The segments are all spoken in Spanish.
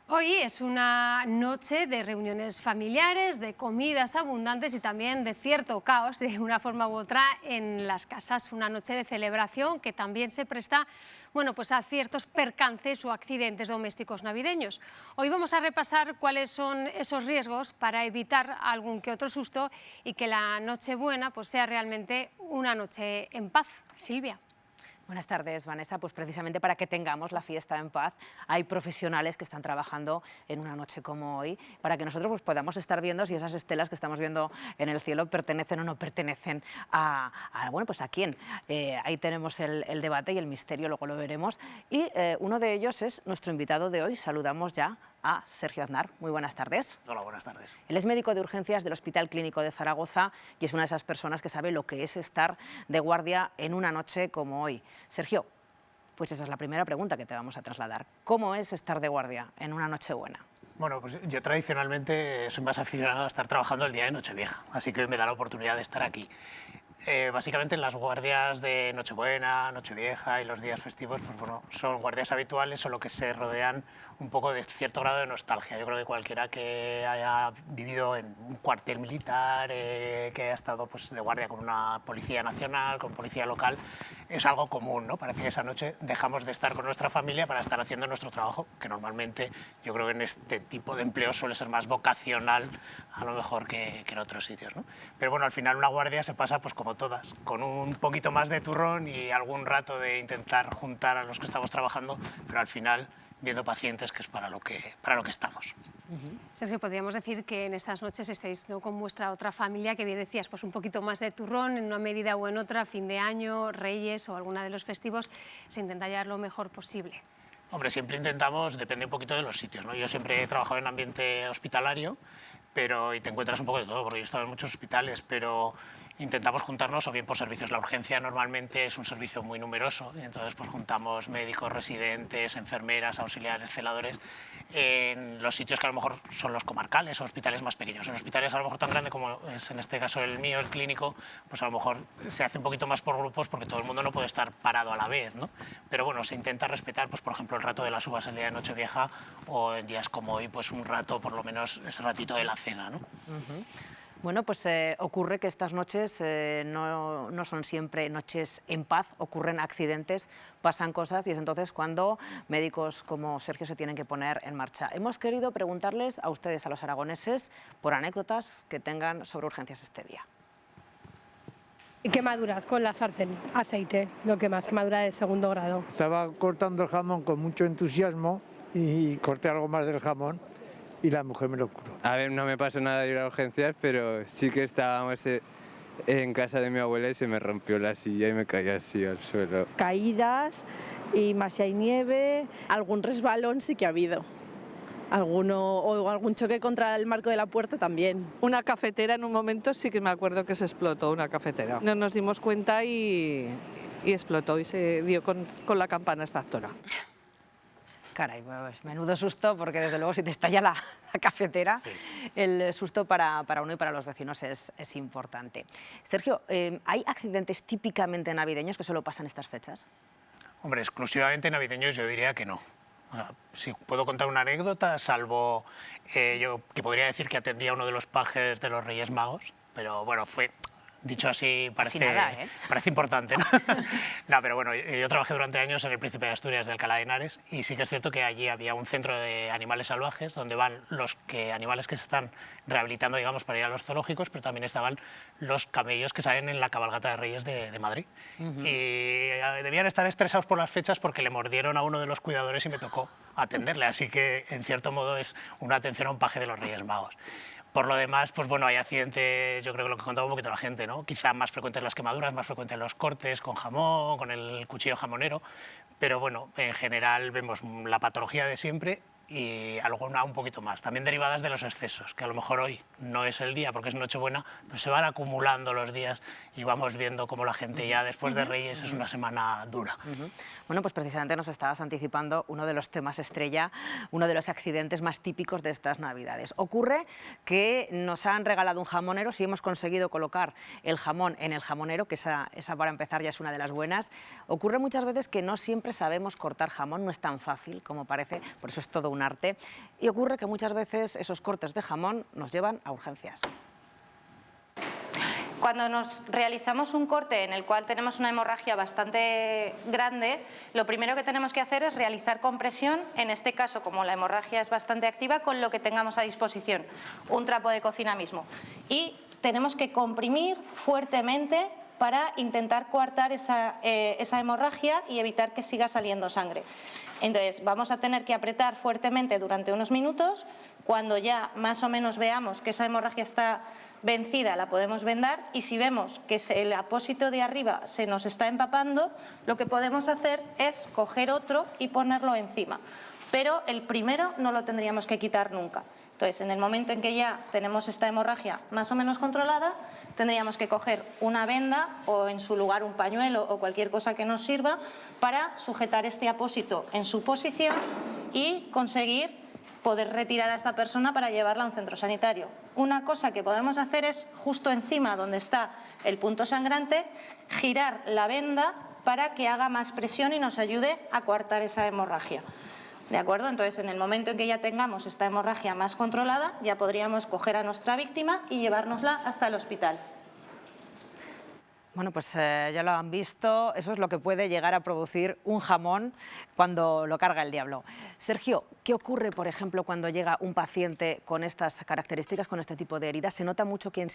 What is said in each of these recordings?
Hoy es una noche de reuniones familiares, de comidas abundantes y también de cierto caos, de una forma u otra, en las casas. Una noche de celebración que también se presta, bueno, pues a ciertos percances o accidentes domésticos navideños. Hoy vamos a repasar cuáles son esos riesgos para evitar algún que otro susto y que la Nochebuena pues sea realmente una noche en paz. Silvia. Buenas tardes, Vanessa. Pues precisamente para que tengamos la fiesta en paz, hay profesionales que están trabajando en una noche como hoy, para que nosotros pues, podamos estar viendo si esas estelas que estamos viendo en el cielo pertenecen o no pertenecen bueno, pues a quién. Ahí tenemos el debate y el misterio, luego lo veremos. Y uno de ellos es nuestro invitado de hoy. Saludamos ya a Sergio Aznar. Muy buenas tardes. Hola, buenas tardes. Él es médico de urgencias del Hospital Clínico de Zaragoza y es una de esas personas que sabe lo que es estar de guardia en una noche como hoy. Sergio, pues esa es la primera pregunta que te vamos a trasladar. ¿Cómo es estar de guardia en una Nochebuena? Bueno, pues yo tradicionalmente soy más aficionado a estar trabajando el día de Nochevieja, así que hoy me da la oportunidad de estar aquí. Básicamente en las guardias de Nochebuena, Nochevieja y los días festivos, pues bueno, son guardias habituales, solo que se rodean un poco de cierto grado de nostalgia. Yo creo que cualquiera que haya vivido en un cuartel militar, que haya estado pues, de guardia con una policía nacional, con policía local, es algo común, ¿no? Parece que esa noche dejamos de estar con nuestra familia para estar haciendo nuestro trabajo, que normalmente yo creo que en este tipo de empleo suele ser más vocacional a lo mejor que en otros sitios, ¿no? Pero bueno, al final una guardia se pasa pues como todas, con un poquito más de turrón y algún rato de intentar juntar a los que estamos trabajando, pero al final viendo pacientes, que es para lo que estamos. Sergio, podríamos decir que en estas noches estáis, ¿no?, con vuestra otra familia, que bien decías, pues un poquito más de turrón en una medida o en otra, fin de año, Reyes o alguna de los festivos, se intenta llevar lo mejor posible. Hombre, siempre intentamos, depende un poquito de los sitios, ¿no? Yo siempre he trabajado en ambiente hospitalario, y te encuentras un poco de todo, porque yo he estado en muchos hospitales, pero intentamos juntarnos o bien por servicios. La urgencia normalmente es un servicio muy numeroso, entonces pues juntamos médicos, residentes, enfermeras, auxiliares, celadores, en los sitios que a lo mejor son los comarcales o hospitales más pequeños. En hospitales a lo mejor tan grandes como es en este caso el mío, el clínico, pues a lo mejor se hace un poquito más por grupos porque todo el mundo no puede estar parado a la vez, ¿no? Pero bueno, se intenta respetar, pues por ejemplo, el rato de las uvas el día de Nochevieja o en días como hoy, pues un rato, por lo menos ese ratito de la cena, ¿no? Bueno, pues ocurre que estas noches no son siempre noches en paz, ocurren accidentes, pasan cosas y es entonces cuando médicos como Sergio se tienen que poner en marcha. Hemos querido preguntarles a ustedes, a los aragoneses, por anécdotas que tengan sobre urgencias este día. Quemaduras con la sartén, aceite, lo que más, quemadura de segundo grado. Estaba cortando el jamón con mucho entusiasmo y corté algo más del jamón y la mujer me lo curó. A ver, no me pasó nada de ir a urgencias, pero sí que estábamos en casa de mi abuela y se me rompió la silla y me caí así al suelo. Caídas y más si hay nieve. Algún resbalón sí que ha habido. O algún choque contra el marco de la puerta también. Una cafetera en un momento sí que me acuerdo que se explotó una cafetera. No nos dimos cuenta y explotó y se dio con la campana extractora. Caray, pues menudo susto, porque desde luego si te estalla la cafetera, sí, el susto para uno y para los vecinos es importante. Sergio, ¿hay accidentes típicamente navideños que solo pasan estas fechas? Hombre, exclusivamente navideños yo diría que no. Si puedo contar una anécdota, salvo yo que podría decir que atendía a uno de los pajes de los Reyes Magos, pero bueno, fue... Dicho así, parece importante, ¿no? No, pero bueno, yo trabajé durante años en el Príncipe de Asturias de Alcalá de Henares y sí que es cierto que allí había un centro de animales salvajes donde van los animales que se están rehabilitando, digamos, para ir a los zoológicos, pero también estaban los camellos que salen en la cabalgata de Reyes de Madrid. Y debían estar estresados por las fechas porque le mordieron a uno de los cuidadores y me tocó atenderle, así que en cierto modo es una atención a un paje de los Reyes Magos. Por lo demás, pues bueno, hay accidentes, yo creo que lo que contaba un poquito la gente, ¿no? Quizá más frecuentes las quemaduras, más frecuentes los cortes con jamón, con el cuchillo jamonero, pero bueno, en general vemos la patología de siempre y alguna un poquito más, también derivadas de los excesos, que a lo mejor hoy no es el día porque es Nochebuena, pero se van acumulando los días y vamos viendo cómo la gente ya después de Reyes es una semana dura. Bueno, pues precisamente nos estabas anticipando uno de los temas estrella, uno de los accidentes más típicos de estas Navidades. Ocurre que nos han regalado un jamonero, si hemos conseguido colocar el jamón en el jamonero, que esa para empezar ya es una de las buenas. Ocurre muchas veces que no siempre sabemos cortar jamón, no es tan fácil como parece, por eso es todo un arte. Y ocurre que muchas veces esos cortes de jamón nos llevan a urgencias. Cuando nos realizamos un corte en el cual tenemos una hemorragia bastante grande, lo primero que tenemos que hacer es realizar compresión, en este caso, como la hemorragia es bastante activa, con lo que tengamos a disposición, un trapo de cocina mismo. Y tenemos que comprimir fuertemente para intentar coartar esa hemorragia y evitar que siga saliendo sangre. Entonces vamos a tener que apretar fuertemente durante unos minutos. Cuando ya más o menos veamos que esa hemorragia está vencida, la podemos vendar, y si vemos que el apósito de arriba se nos está empapando, lo que podemos hacer es coger otro y ponerlo encima. Pero el primero no lo tendríamos que quitar nunca. Entonces, en el momento en que ya tenemos esta hemorragia más o menos controlada, tendríamos que coger una venda o en su lugar un pañuelo o cualquier cosa que nos sirva para sujetar este apósito en su posición y conseguir poder retirar a esta persona para llevarla a un centro sanitario. Una cosa que podemos hacer es, justo encima donde está el punto sangrante, girar la venda para que haga más presión y nos ayude a coartar esa hemorragia. ¿De acuerdo? Entonces, en el momento en que ya tengamos esta hemorragia más controlada, ya podríamos coger a nuestra víctima y llevárnosla hasta el hospital. Bueno, pues ya lo han visto, eso es lo que puede llegar a producir un jamón cuando lo carga el diablo. Sergio, ¿qué ocurre, por ejemplo, cuando llega un paciente con estas características, con este tipo de heridas? ¿Se nota mucho que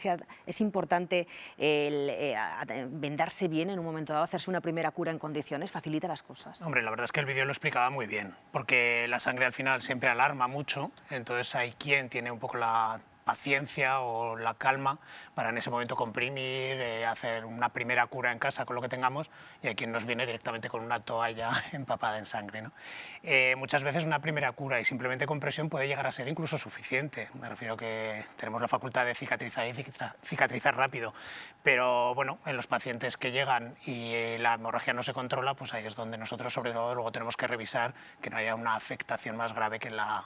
es importante vendarse bien en un momento dado, hacerse una primera cura en condiciones? ¿Facilita las cosas? Hombre, la verdad es que el vídeo lo explicaba muy bien, porque la sangre al final siempre alarma mucho, entonces hay quien tiene un poco la paciencia o la calma para en ese momento comprimir, hacer una primera cura en casa con lo que tengamos, y hay quien nos viene directamente con una toalla empapada en sangre, ¿no? Muchas veces una primera cura y simplemente compresión puede llegar a ser incluso suficiente. Me refiero que tenemos la facultad de cicatrizar y cicatrizar rápido, pero bueno, en los pacientes que llegan y la hemorragia no se controla, pues ahí es donde nosotros sobre todo luego tenemos que revisar que no haya una afectación más grave que la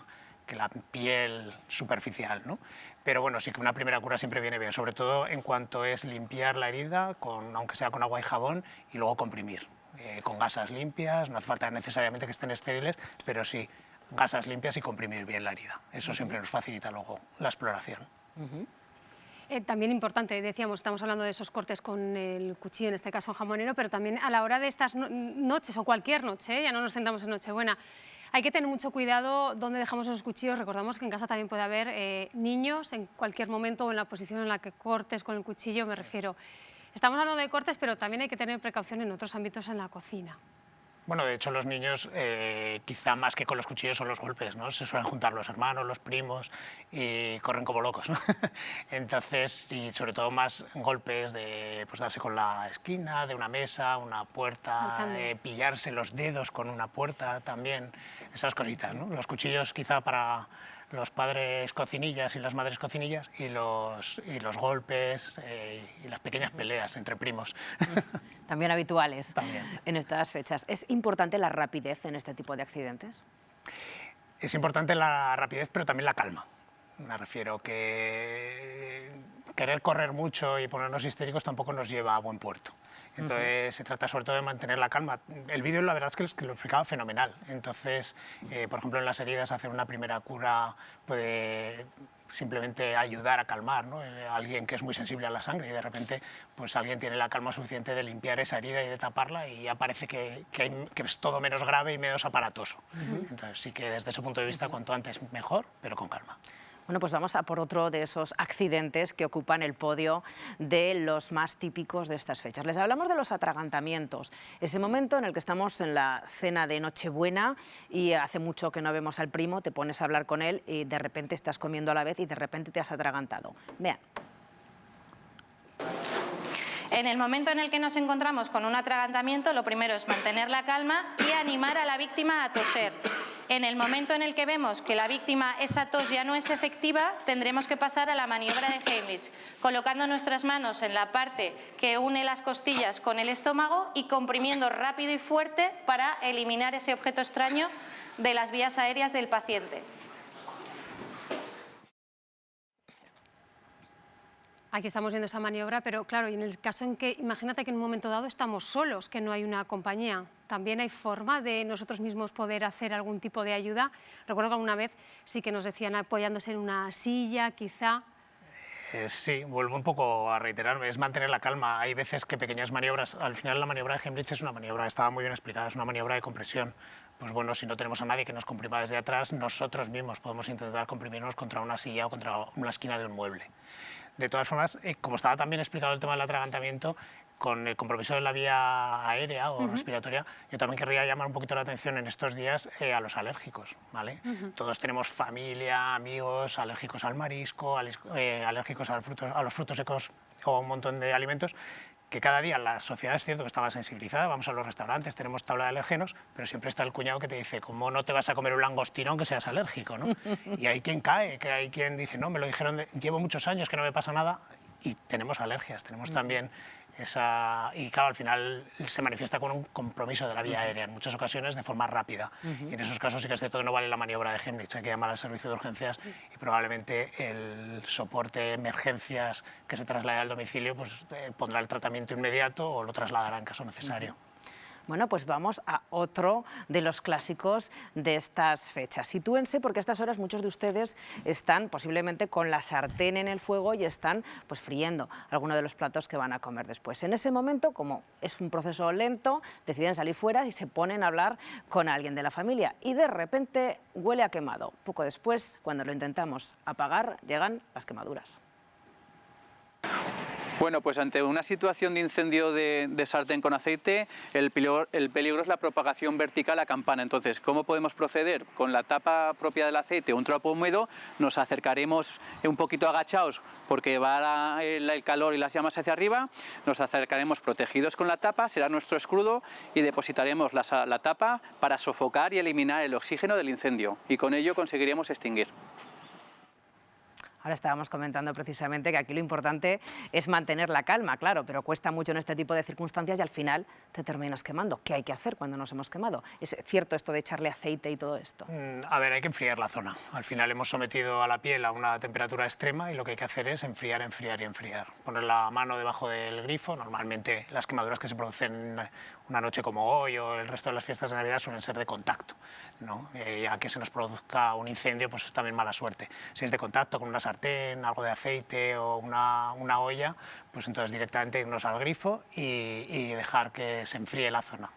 piel superficial, ¿no? Pero bueno, sí que una primera cura siempre viene bien, sobre todo en cuanto es limpiar la herida, aunque sea con agua y jabón, y luego comprimir con gasas limpias. No hace falta necesariamente que estén estériles, pero sí gasas limpias y comprimir bien la herida. Eso siempre nos facilita luego la exploración. También importante, decíamos, estamos hablando de esos cortes con el cuchillo, en este caso jamonero, pero también a la hora de estas noches o cualquier noche, ya no nos centramos en Nochebuena, hay que tener mucho cuidado dónde dejamos esos cuchillos. Recordamos que en casa también puede haber niños en cualquier momento o en la posición en la que cortes con el cuchillo, me refiero. Estamos hablando de cortes, pero también hay que tener precaución en otros ámbitos en la cocina. Bueno, de hecho los niños quizá más que con los cuchillos son los golpes, ¿no? Se suelen juntar los hermanos, los primos y corren como locos, ¿no? Entonces, y sobre todo más golpes de pues, darse con la esquina de una mesa, una puerta, pillarse los dedos con una puerta también, esas cositas, ¿no? Los cuchillos quizá para los padres cocinillas y las madres cocinillas y los golpes y las pequeñas peleas entre primos. También habituales También. En estas fechas. ¿Es importante la rapidez en este tipo de accidentes? Es importante la rapidez, pero también la calma. Me refiero que querer correr mucho y ponernos histéricos tampoco nos lleva a buen puerto. Entonces se trata sobre todo de mantener la calma. El vídeo la verdad es que lo explicaba fenomenal. Entonces, por ejemplo, en las heridas hacer una primera cura puede simplemente ayudar a calmar, ¿no? Alguien que es muy sensible a la sangre y de repente pues alguien tiene la calma suficiente de limpiar esa herida y de taparla y ya parece que es todo menos grave y menos aparatoso. Entonces sí que desde ese punto de vista cuanto antes mejor, pero con calma. Bueno, pues vamos a por otro de esos accidentes que ocupan el podio de los más típicos de estas fechas. Les hablamos de los atragantamientos, ese momento en el que estamos en la cena de Nochebuena y hace mucho que no vemos al primo, te pones a hablar con él y de repente estás comiendo a la vez y de repente te has atragantado. Vean. En el momento en el que nos encontramos con un atragantamiento, lo primero es mantener la calma y animar a la víctima a toser. En el momento en el que vemos que la víctima esa tos ya no es efectiva, tendremos que pasar a la maniobra de Heimlich, colocando nuestras manos en la parte que une las costillas con el estómago y comprimiendo rápido y fuerte para eliminar ese objeto extraño de las vías aéreas del paciente. Aquí estamos viendo esa maniobra, pero claro, y en el caso en que, imagínate que en un momento dado estamos solos, que no hay una compañía, ¿también hay forma de nosotros mismos poder hacer algún tipo de ayuda? Recuerdo que alguna vez sí que nos decían apoyándose en una silla, quizá. Sí, vuelvo un poco a reiterarme, es mantener la calma. Hay veces que pequeñas maniobras, al final la maniobra de Heimlich es una maniobra, estaba muy bien explicada, es una maniobra de compresión. Pues bueno, si no tenemos a nadie que nos comprima desde atrás, nosotros mismos podemos intentar comprimirnos contra una silla o contra una esquina de un mueble. De todas formas, como estaba también explicado el tema del atragantamiento, con el compromiso de la vía aérea o respiratoria, yo también querría llamar un poquito la atención en estos días a los alérgicos, ¿vale? Todos tenemos familia, amigos alérgicos al marisco, alérgicos a los frutos secos o a un montón de alimentos, que cada día la sociedad es cierto que está más sensibilizada, vamos a los restaurantes, tenemos tabla de alérgenos, pero siempre está el cuñado que te dice, ¿cómo no te vas a comer un langostino aunque seas alérgico, ¿no? Y hay quien cae, que hay quien dice, no, me lo dijeron, llevo muchos años que no me pasa nada, y tenemos alergias, tenemos también esa... Y claro, al final se manifiesta con un compromiso de la vía aérea, en muchas ocasiones de forma rápida. Y en esos casos sí que es cierto que no vale la maniobra de Heimlich, hay que llamar al servicio de urgencias y probablemente el soporte de emergencias que se traslade al domicilio pues, pondrá el tratamiento inmediato o lo trasladará en caso necesario. Bueno, pues vamos a otro de los clásicos de estas fechas. Sitúense porque a estas horas muchos de ustedes están posiblemente con la sartén en el fuego y están pues friendo alguno de los platos que van a comer después. En ese momento, como es un proceso lento, deciden salir fuera y se ponen a hablar con alguien de la familia y de repente huele a quemado. Poco después, cuando lo intentamos apagar, llegan las quemaduras. Bueno, pues ante una situación de incendio de sartén con aceite, el peligro es la propagación vertical a campana. Entonces, ¿cómo podemos proceder? Con la tapa propia del aceite o un trapo húmedo, nos acercaremos un poquito agachados porque va el calor y las llamas hacia arriba, nos acercaremos protegidos con la tapa, será nuestro escudo y depositaremos la tapa para sofocar y eliminar el oxígeno del incendio y con ello conseguiremos extinguir. Ahora estábamos comentando precisamente que aquí lo importante es mantener la calma, claro, pero cuesta mucho en este tipo de circunstancias y al final te terminas quemando. ¿Qué hay que hacer cuando nos hemos quemado? ¿Es cierto esto de echarle aceite y todo esto? A ver, hay que enfriar la zona. Al final hemos sometido a la piel a una temperatura extrema y lo que hay que hacer es enfriar, enfriar y enfriar. Poner la mano debajo del grifo. Normalmente las quemaduras que se producen una noche como hoy o el resto de las fiestas de Navidad suelen ser de contacto, ¿no? Ya que se nos produzca un incendio, pues es también mala suerte. Si es de contacto con una sartén, algo de aceite o una olla, pues entonces directamente irnos al grifo y dejar que se enfríe la zona,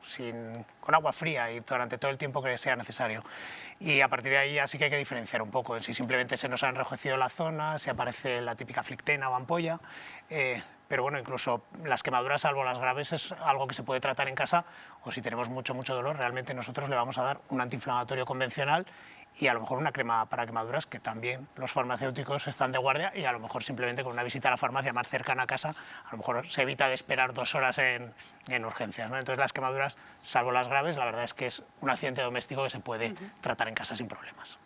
con agua fría y durante todo el tiempo que sea necesario. Y a partir de ahí ya sí que hay que diferenciar un poco, si simplemente se nos ha enrojecido la zona, si aparece la típica flictena o ampolla, pero bueno, incluso las quemaduras, salvo las graves, es algo que se puede tratar en casa o si tenemos mucho dolor, realmente nosotros le vamos a dar un antiinflamatorio convencional y a lo mejor una crema para quemaduras, que también los farmacéuticos están de guardia y a lo mejor simplemente con una visita a la farmacia más cercana a casa, a lo mejor se evita de esperar 2 horas en urgencias, ¿no? Entonces las quemaduras, salvo las graves, la verdad es que es un accidente doméstico que se puede tratar en casa sin problemas.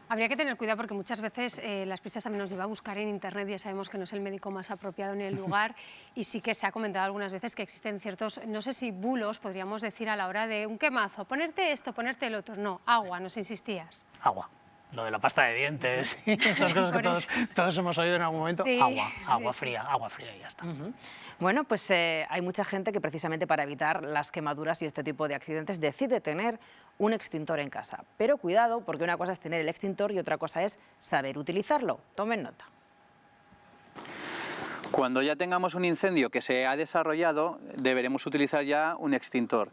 Habría que tener cuidado porque muchas veces las prisas también nos lleva a buscar en internet, ya sabemos que no es el médico más apropiado en el lugar y sí que se ha comentado algunas veces que existen ciertos, no sé si bulos, podríamos decir a la hora de un quemazo, ponerte esto, ponerte el otro, no, agua, nos insistías. Agua. Lo de la pasta de dientes y esas cosas que todos hemos oído en algún momento, sí, agua fría y ya está. Bueno, pues hay mucha gente que precisamente para evitar las quemaduras y este tipo de accidentes decide tener un extintor en casa. Pero cuidado, porque una cosa es tener el extintor y otra cosa es saber utilizarlo. Tomen nota. Cuando ya tengamos un incendio que se ha desarrollado, deberemos utilizar ya un extintor.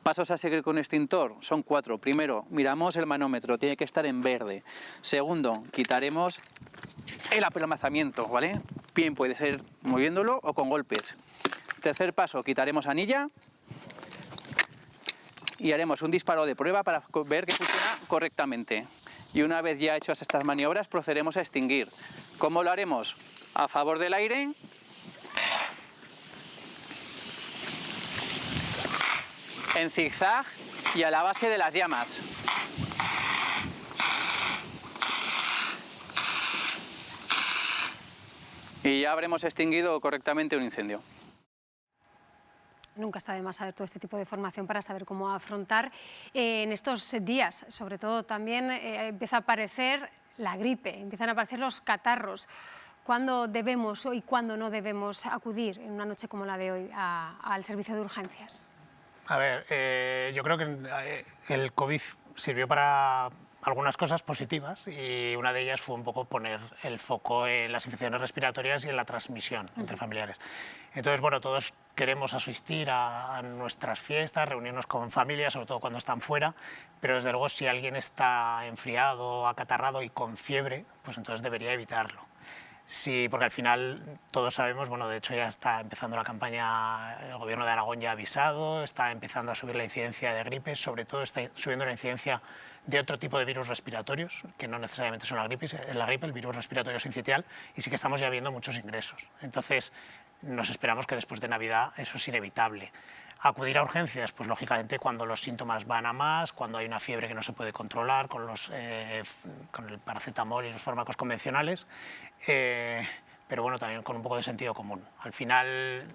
Pasos a seguir con un extintor son 4. Primero, miramos el manómetro, tiene que estar en verde. Segundo, quitaremos el apelmazamiento, ¿vale? Bien, puede ser moviéndolo o con golpes. Tercer paso, quitaremos anilla y haremos un disparo de prueba para ver que funciona correctamente. Y una vez ya hechas estas maniobras, procederemos a extinguir. ¿Cómo lo haremos? A favor del aire. En zigzag y a la base de las llamas. Y ya habremos extinguido correctamente un incendio. Nunca está de más saber todo este tipo de formación para saber cómo afrontar en estos días. Sobre todo también empieza a aparecer la gripe, empiezan a aparecer los catarros. ¿cuándo debemos y cuándo no debemos acudir en una noche como la de hoy al servicio de urgencias? A ver, yo creo que el COVID sirvió para algunas cosas positivas y una de ellas fue un poco poner el foco en las infecciones respiratorias y en la transmisión entre familiares. Entonces, bueno, todos queremos asistir a nuestras fiestas, reunirnos con familias, sobre todo cuando están fuera, pero desde luego si alguien está enfriado, acatarrado y con fiebre, pues entonces debería evitarlo. Sí, porque al final todos sabemos, bueno, de hecho ya está empezando la campaña, el gobierno de Aragón ya ha avisado, está empezando a subir la incidencia de gripe, sobre todo está subiendo la incidencia de otro tipo de virus respiratorios, que no necesariamente son la gripe, el virus respiratorio sincitial, y sí que estamos ya viendo muchos ingresos. Entonces, nos esperamos que después de Navidad eso es inevitable. Acudir a urgencias, pues lógicamente cuando los síntomas van a más, cuando hay una fiebre que no se puede controlar con el paracetamol y los fármacos convencionales, pero bueno, también con un poco de sentido común. Al final,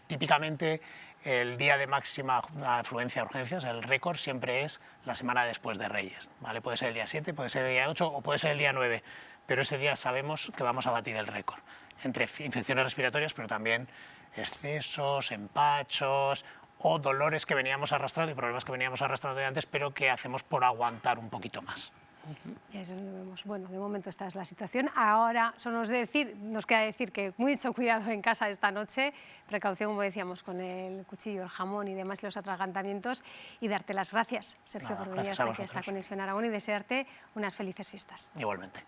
típicamente, el día de máxima afluencia a urgencias, el récord, siempre es la semana después de Reyes, ¿vale? Puede ser el día 7, puede ser el día 8 o puede ser el día 9, pero ese día sabemos que vamos a batir el récord entre infecciones respiratorias, pero también excesos, empachos o dolores que veníamos arrastrando y problemas que veníamos arrastrando de antes, pero que hacemos por aguantar un poquito más. Eso lo vemos. Bueno, de momento esta es la situación. Ahora solo nos queda decir que mucho cuidado en casa esta noche, precaución, como decíamos, con el cuchillo, el jamón y demás, los atragantamientos, y darte las gracias, Sergio, por venir hasta aquí a esta Conexión Aragón y desearte unas felices fiestas. Igualmente.